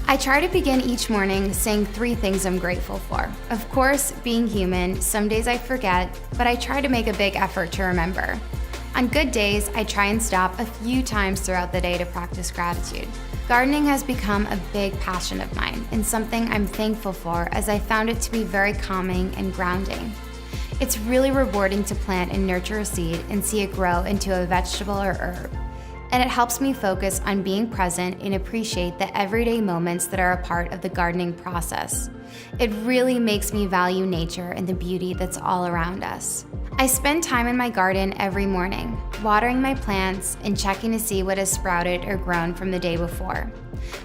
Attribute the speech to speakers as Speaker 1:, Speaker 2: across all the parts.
Speaker 1: I try to begin each morning saying 3 things I'm grateful for. Of course, being human, some days I forget, but I try to make a big effort to remember. On good days, I try and stop a few times throughout the day to practice gratitude. Gardening has become a big passion of mine and something I'm thankful for as I found it to be very calming and grounding. It's really rewarding to plant and nurture a seed and see it grow into a vegetable or herb. And it helps me focus on being present and appreciate the everyday moments that are a part of the gardening process. It really makes me value nature and the beauty that's all around us. I spend time in my garden every morning, watering my plants and checking to see what has sprouted or grown from the day before.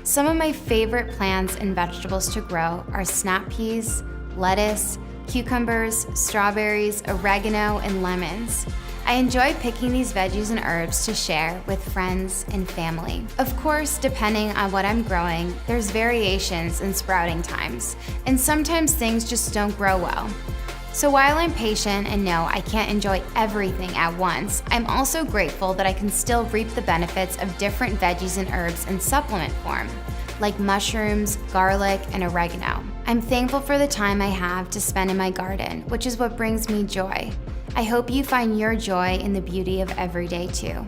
Speaker 1: Some of my favorite plants and vegetables to grow are snap peas, lettuce, cucumbers, strawberries, oregano, and lemons. I enjoy picking these veggies and herbs to share with friends and family. Of course, depending on what I'm growing, there's variations in sprouting times, and sometimes things just don't grow well. So while I'm patient and know I can't enjoy everything at once, I'm also grateful that I can still reap the benefits of different veggies and herbs in supplement form, like mushrooms, garlic, and oregano. I'm thankful for the time I have to spend in my garden, which is what brings me joy. I hope you find your joy in the beauty of every day too.